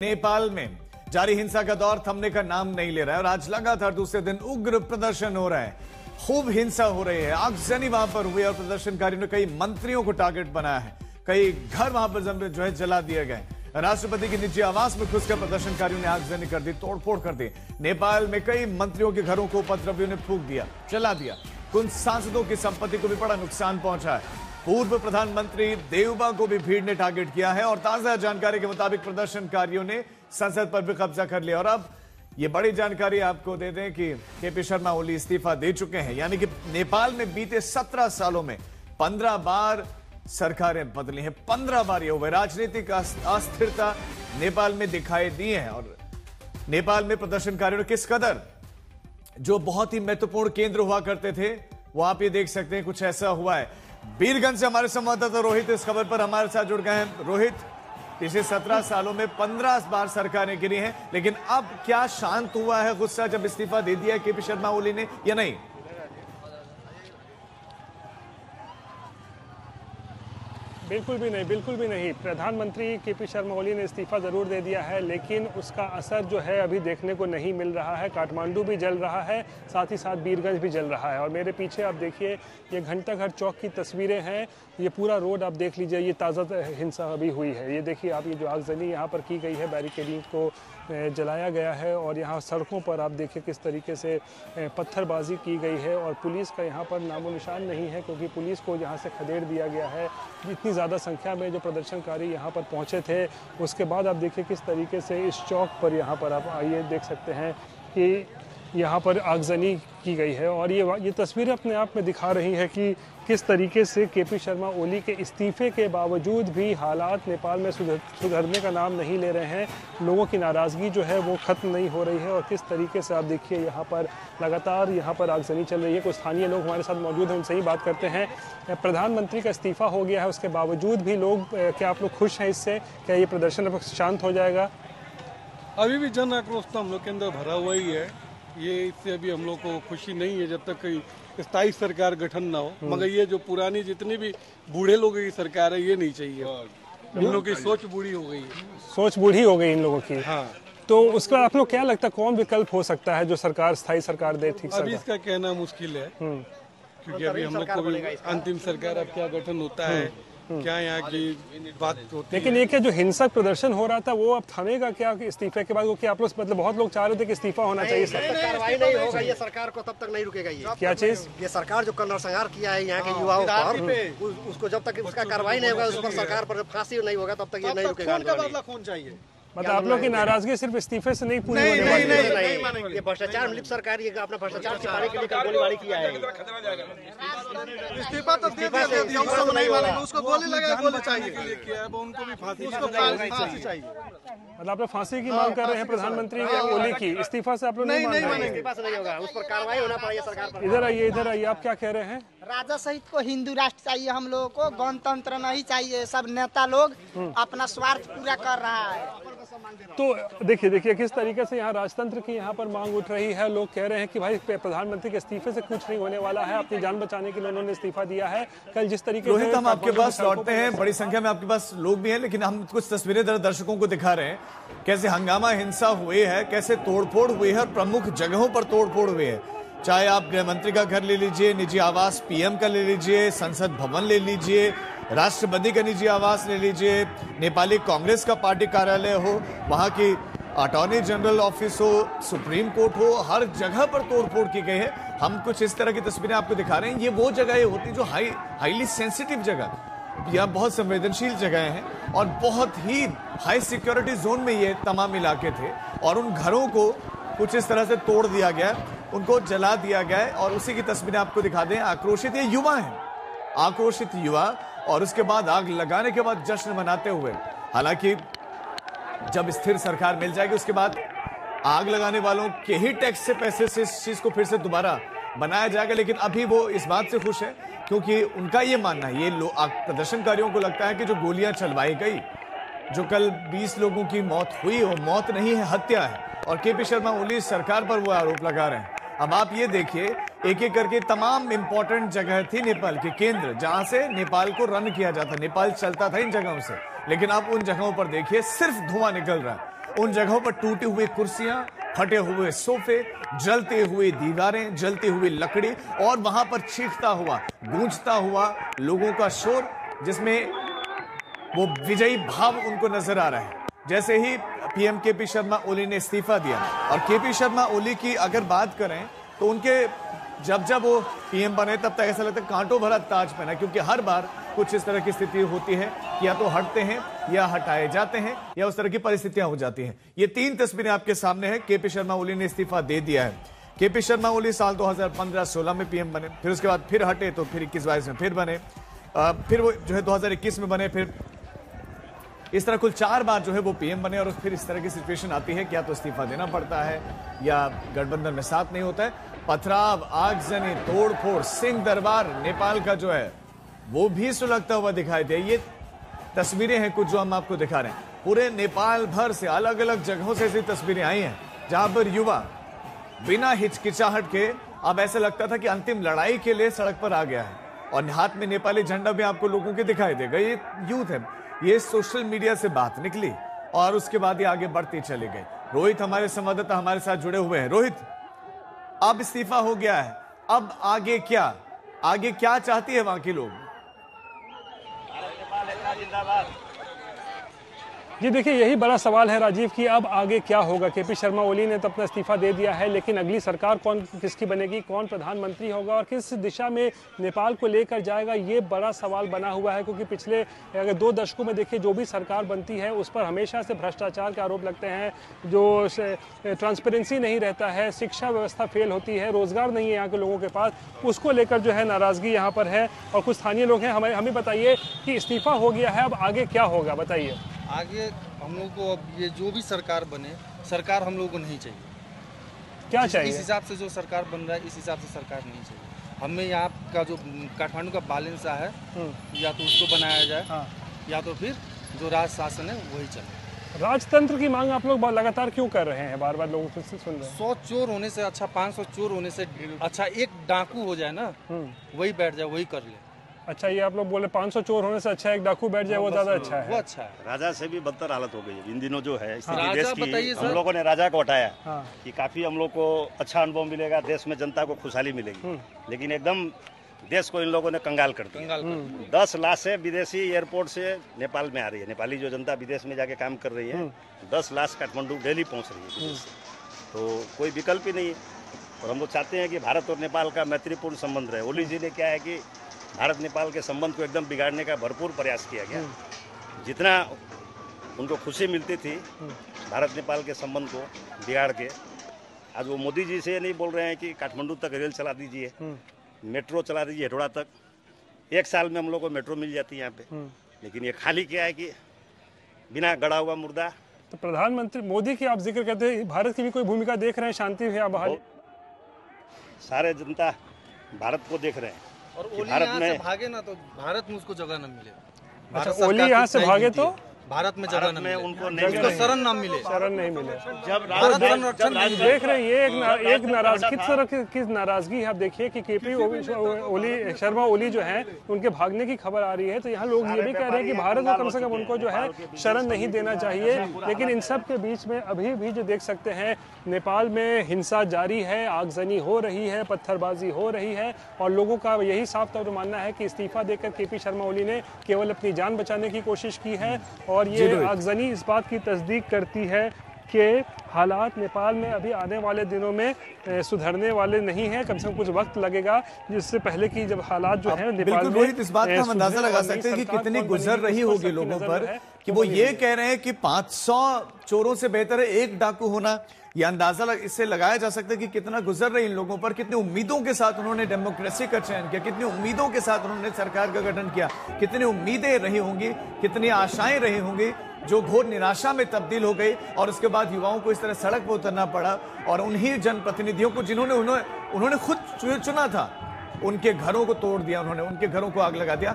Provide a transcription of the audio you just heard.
नेपाल में जारी हिंसा का दौर थमने का नाम नहीं ले रहा है और आज लगातार दूसरे दिन उग्र प्रदर्शन हो रहा है। खूब हिंसा हो रही है, आगजनी वहां पर हुई और प्रदर्शनकारियों ने कई मंत्रियों को टारगेट बनाया है। कई घर वहां पर जो है जला दिए गए। राष्ट्रपति की निजी आवास में घुसकर प्रदर्शनकारियों ने आगजनी कर दी, तोड़फोड़ कर दी। नेपाल में कई मंत्रियों के घरों को उपद्रवियों ने फूंक दिया, जला दिया। कुछ सांसदों की संपत्ति को भी बड़ा नुकसान पहुंचा है। पूर्व प्रधानमंत्री देउबा को भी भीड़ ने टारगेट किया है और ताजा जानकारी के मुताबिक प्रदर्शनकारियों ने संसद पर भी कब्जा कर लिया। और अब ये बड़ी जानकारी आपको दे दें कि केपी शर्मा ओली इस्तीफा दे चुके हैं, यानी कि नेपाल में बीते 17 सालों में 15 बार सरकारें बदली हैं। 15 बार ये हुए। राजनीतिक अस्थिरता नेपाल में दिखाई दी है और नेपाल में प्रदर्शनकारियों ने किस कदर जो बहुत ही महत्वपूर्ण केंद्र हुआ करते थे वो आप ये देख सकते हैं, कुछ ऐसा हुआ है। बीरगंज से हमारे संवाददाता रोहित इस खबर पर हमारे साथ जुड़ गए हैं। रोहित, पिछले 17 सालों में 15 बार सरकारें गिरी हैं, लेकिन अब क्या शांत हुआ है गुस्सा जब इस्तीफा दे दिया केपी शर्मा ओली ने या नहीं? बिल्कुल भी नहीं। प्रधानमंत्री केपी शर्मा ओली ने इस्तीफा ज़रूर दे दिया है, लेकिन उसका असर जो है अभी देखने को नहीं मिल रहा है। काठमांडू भी जल रहा है, साथ ही साथ बीरगंज भी जल रहा है। और मेरे पीछे आप देखिए, ये घंटाघर चौक की तस्वीरें हैं। ये पूरा रोड आप देख लीजिए, ये ताज़ा हिंसा अभी हुई है। ये देखिए आप, ये जो आगजनी यहाँ पर की गई है, बैरिकेडिंग को जलाया गया है और यहाँ सड़कों पर आप देखिए किस तरीके से पत्थरबाजी की गई है और पुलिस का यहाँ पर नामो निशान नहीं है, क्योंकि पुलिस को यहाँ से खदेड़ दिया गया है। इतनी ज़्यादा संख्या में जो प्रदर्शनकारी यहाँ पर पहुँचे थे, उसके बाद आप देखिए किस तरीके से इस चौक पर यहाँ पर आप आइए देख सकते हैं कि यहाँ पर आगजनी की गई है। और ये तस्वीरें अपने आप में दिखा रही है कि किस तरीके से केपी शर्मा ओली के इस्तीफे के बावजूद भी हालात नेपाल में सुधरने का नाम नहीं ले रहे हैं। लोगों की नाराज़गी जो है वो ख़त्म नहीं हो रही है और किस तरीके से आप देखिए यहाँ पर लगातार यहाँ पर आगजनी चल रही है। कुछ स्थानीय लोग हमारे साथ मौजूद हैं, उनसे ही बात करते हैं। प्रधानमंत्री का इस्तीफा हो गया है, उसके बावजूद भी लोग, क्या आप लोग खुश हैं इससे? क्या ये प्रदर्शन अब शांत हो जाएगा? अभी भी जन आक्रोश तो हम लोग के अंदर भरा हुआ ही है। ये इससे अभी हम लोग को खुशी नहीं है जब तक कोई स्थायी सरकार गठन ना हो। मगर ये जो पुरानी जितनी भी बूढ़े लोगों की सरकार है, ये नहीं चाहिए। इन लोगों की सोच बूढ़ी हो गई है। सोच बूढ़ी हो गई इन लोगों की। हाँ, तो उसका आप लोग क्या लगता है, कौन विकल्प हो सकता है जो सरकार, स्थायी सरकार दे? ठीक, अभी इसका कहना मुश्किल है, क्योंकि अभी हम लोग को भी अंतिम सरकार अब क्या गठन होता है, क्या यहाँ की बात होती है। लेकिन ये क्या जो हिंसक प्रदर्शन हो रहा था वो अब थमेगा क्या इस्तीफे के बाद? वो क्या आप लोग, मतलब बहुत लोग चाह रहे थे कि इस्तीफा होना चाहिए। कार्रवाई नहीं होगा, ये सरकार को तब तक नहीं रुकेगा। ये क्या चीज? ये सरकार जो नरसंहार किया है यहाँ के युवाओं पर, उसको जब तक उसका कार्रवाई नहीं होगा, उस पर सरकार पर फांसी नहीं होगा, तब तक ये नहीं रुकेगा। कौन चाहिए? मतलब आप लोग की नाराजगी सिर्फ इस्तीफे से नहीं पूरी होने वाली? नहीं, ये भ्रष्टाचार लिप्त सरकार, ये अपना भ्रष्टाचार छिपाने के लिए गोलीबारी किया है। इस्तीफा तो दे दिया, उसको नहीं मानेंगे, उसको गोली लगा, गोली चाहिए के लिए किया है, उनको भी फांसी चाहिए। मतलब आप लोग फांसी की मांग कर रहे हैं प्रधानमंत्री ओली की? इस्तीफा से आप लोग नहीं मानेंगे? इस्तीफा से नहीं होगा, उस पर कार्रवाई होना पड़ेगा सरकार पर। इधर आइए, आप क्या कह रहे हैं? राजा सहित को हिंदू राष्ट्र चाहिए, हम लोगों को गणतंत्र नहीं चाहिए। सब नेता लोग अपना स्वार्थ पूरा कर रहा है। तो देखिए किस तरीके से यहाँ राजतंत्र की यहाँ पर मांग उठ रही है। लोग कह रहे हैं कि भाई प्रधानमंत्री के इस्तीफे से कुछ नहीं होने वाला है, अपनी जान बचाने के लिए उन्होंने इस्तीफा दिया है। कल जिस तरीके से रोहित, हम आपके पास लौटते हैं, बड़ी संख्या में आपके पास लोग भी हैं, लेकिन हम कुछ तस्वीरें दर्शकों को दिखा रहे हैं कैसे हंगामा हिंसा हुई है, कैसे तोड़फोड़ हुई है और प्रमुख जगहों पर तोड़फोड़ हुई है। चाहे आप गृह मंत्री का घर ले लीजिए, निजी आवास पीएम का ले लीजिए, संसद भवन ले लीजिए, राष्ट्रपति का निजी आवास ले लीजिए, नेपाली कांग्रेस का पार्टी कार्यालय हो, वहां की अटॉर्नी जनरल ऑफिस हो, सुप्रीम कोर्ट हो, हर जगह पर तोड़फोड़ की गई है। हम कुछ इस तरह की तस्वीरें आपको दिखा रहे हैं। ये वो जगह होती जो हाईली सेंसिटिव जगह, यहाँ बहुत संवेदनशील जगह हैं और बहुत ही हाई सिक्योरिटी जोन में ये तमाम इलाके थे और उन घरों को कुछ इस तरह से तोड़ दिया गया, उनको जला दिया गया है। और उसी की तस्वीरें आपको दिखा दें। आक्रोशित ये युवा हैं, आक्रोशित युवा, और उसके बाद आग लगाने के बाद जश्न मनाते हुए। हालांकि जब स्थिर सरकार मिल जाएगी उसके बाद आग लगाने वालों के ही टैक्स से पैसे से इस चीज को फिर से दोबारा बनाया जाएगा। लेकिन अभी वो इस बात से खुश है क्योंकि उनका ये मानना है, ये प्रदर्शनकारियों को लगता है कि जो गोलियां चलवाई गई, जो कल 20 लोगों की मौत हुई, वो मौत नहीं है, हत्या है। और केपी शर्मा ओली सरकार पर वो आरोप लगा रहे हैं। अब आप ये देखिए, एक एक करके तमाम इंपॉर्टेंट जगह थी नेपाल के केंद्र, जहां से नेपाल को रन किया जाता, नेपाल चलता था इन जगहों से, लेकिन अब उन जगहों पर देखिए सिर्फ धुआं निकल रहा है। उन जगहों पर टूटी हुई कुर्सियां, फटे हुए सोफे, जलती हुई दीवारें, जलती हुई लकड़ी और वहां पर चीखता हुआ, गूंजता हुआ लोगों का शोर, जिसमें वो विजयी भाव उनको नजर आ रहा है। जैसे ही पीएम केपी शर्मा ओली ने इस्तीफा दिया, और केपी शर्मा ओली की अगर बात करें तो उनके जब वो पीएम बने तब तक ऐसा लगता है कांटों भरा ताज पहना, क्योंकि हर बार कुछ इस तरह की स्थिति होती है कि या तो हटते हैं या हटाए जाते हैं या उस तरह की परिस्थितियां हो जाती हैं। ये 3 तस्वीरें आपके सामने हैं। केपी शर्मा ओली ने इस्तीफा दे दिया है। केपी शर्मा ओली साल 2015-16 में पीएम बने, फिर उसके बाद फिर हटे तो फिर 21-22 में फिर बने, फिर वो जो है 2021 में बने, फिर इस तरह कुल 4 बार जो है वो पीएम बने। और फिर इस तरह की सिचुएशन आती है कि या तो इस्तीफा देना पड़ता है या गठबंधन में साथ नहीं होता है। पथराव, आगजनी, तोड़फोड़, सिंह दरबार नेपाल का जो है वो भी सुलगता हुआ दिखाई दे। ये तस्वीरें हैं कुछ जो हम आपको दिखा रहे हैं। पूरे नेपाल भर से अलग अलग जगहों से ऐसी तस्वीरें आई हैं जहां पर युवा बिना हिचकिचाहट के, अब ऐसा लगता था कि अंतिम लड़ाई के लिए सड़क पर आ गया है, और हाथ में नेपाली झंडा भी आपको लोगों के दिखाई देगा। ये यूथ है, ये सोशल मीडिया से बात निकली और उसके बाद ये आगे बढ़ती चली गई। रोहित हमारे संवाददाता हमारे साथ जुड़े हुए हैं। रोहित, अब इस्तीफा हो गया है, अब आगे क्या? आगे क्या चाहती है वहां के लोग? जी देखिए, यही बड़ा सवाल है राजीव कि अब आगे क्या होगा। केपी शर्मा ओली ने तो अपना इस्तीफा दे दिया है, लेकिन अगली सरकार किसकी बनेगी, कौन प्रधानमंत्री होगा और किस दिशा में नेपाल को लेकर जाएगा, ये बड़ा सवाल बना हुआ है। क्योंकि पिछले अगर 2 दशकों में देखिए, जो भी सरकार बनती है उस पर हमेशा से भ्रष्टाचार के आरोप लगते हैं, जो ट्रांसपेरेंसी नहीं रहता है, शिक्षा व्यवस्था फेल होती है, रोजगार नहीं है यहाँ के लोगों के पास, उसको लेकर जो है नाराजगी यहाँ पर है। और कुछ स्थानीय लोग हैं, हमें बताइए कि इस्तीफा हो गया है, अब आगे क्या होगा, बताइए। आगे हम लोग को अब ये जो भी सरकार बने, सरकार हम लोग को नहीं चाहिए। क्या चाहिए? इस हिसाब से जो सरकार बन रहा है, इस हिसाब से सरकार नहीं चाहिए हमें। यहाँ का जो काठमांडू का बैलेंस है, या तो उसको बनाया जाए, या तो फिर जो राज शासन है वही चले। राजतंत्र की मांग आप लोग लगातार क्यों कर रहे हैं? बार बार लोगों से सुन रहे हैं। 100 चोर होने से अच्छा, 500 चोर होने से अच्छा एक डाकू हो जाए ना, वही बैठ जाए, वही कर ले। अच्छा, ये आप लोग बोले 500 चोर होने से अच्छा एक डाकू बैठ जाए, वो ज्यादा अच्छा है। वो अच्छा है। राजा से भी बदतर हालत हो गई है इन दिनों जो है स्थिति देश की। हम लोगों ने राजा को हटाया कि काफी हम लोग को अच्छा अनुभव मिलेगा, देश में जनता को खुशहाली मिलेगी, लेकिन एकदम देश को इन लोगों ने कंगाल कर दिया। 10 लाख से विदेशी एयरपोर्ट से नेपाल में आ रही है, नेपाली जो जनता विदेश में जाके काम कर रही है, 10 लाख काठमांडू डेली पहुंच रही है, तो कोई विकल्प ही नहीं है। और हम लोग चाहते हैं कि भारत और नेपाल का मैत्रीपूर्ण संबंध रहे। ओली जी ने क्या है कि भारत नेपाल के संबंध को एकदम बिगाड़ने का भरपूर प्रयास किया गया। जितना उनको खुशी मिलती थी भारत नेपाल के संबंध को बिगाड़ के, आज वो मोदी जी से नहीं बोल रहे हैं कि काठमांडू तक रेल चला दीजिए, मेट्रो चला दीजिए हेटोड़ा तक। 1 साल में हम लोग को मेट्रो मिल जाती है यहाँ पे, लेकिन ये खाली क्या है कि बिना गड़ा हुआ मुर्दा। तो प्रधानमंत्री मोदी की आप जिक्र करते हैं, भारत की भी कोई भूमिका देख रहे हैं शांति है बाहर? सारे जनता भारत को देख रहे हैं, और ओली यहाँ से भागे ना तो भारत में उसको जगह न मिले। अच्छा, ओली यहाँ से भागे तो भारत में जगह न मिले, उनको उसको शरण न मिले, शरण नहीं मिले। जब देख रहे हैं ये एक नाराजगी, किस तरह की नाराजगी है। आप देखिए कि केपी ओली शर्मा ओली जो है उनके भागने की खबर आ रही है, तो यहाँ लोग ये भी कह रहे हैं कि भारत को कम से कम उनको जो है शरण नहीं देना चाहिए। लेकिन इन सब के बीच में अभी भी जो देख सकते हैं, नेपाल में हिंसा जारी है, आगजनी हो रही है, पत्थरबाजी हो रही है, और लोगों का यही साफ तौर पर मानना है कि इस्तीफा देकर केपी शर्मा ओली ने केवल अपनी जान बचाने की कोशिश की है। और ये आगजनी इस बात की तस्दीक करती है कि हालात नेपाल में अभी आने वाले दिनों में सुधरने वाले नहीं हैं। कम से कम कुछ वक्त लगेगा, जिससे पहले की जब हालात जो है नेपाल में, इस बात का हम अंदाजा लगा सकते हैं कि कितनी गुजर रही होगी लोगों पर कि वो ये कह रहे हैं कि 500 चोरों से बेहतर है एक डाकू होना। ये अंदाजा इससे लगाया जा सकता है कि कितना गुजर रही इन लोगों पर, कितनी उम्मीदों के साथ उन्होंने डेमोक्रेसी का चयन किया, कितनी उम्मीदों के साथ उन्होंने सरकार का गठन किया, कितनी उम्मीदें रही होंगी, कितनी आशाएं रही होंगी, जो घोर निराशा में तब्दील हो गई। और उसके बाद युवाओं को इस तरह सड़क पर उतरना पड़ा, और उन्हीं जनप्रतिनिधियों को जिन्होंने उन्होंने खुद चुना था, उनके घरों को तोड़ दिया, उन्होंने उनके घरों को आग लगा दिया।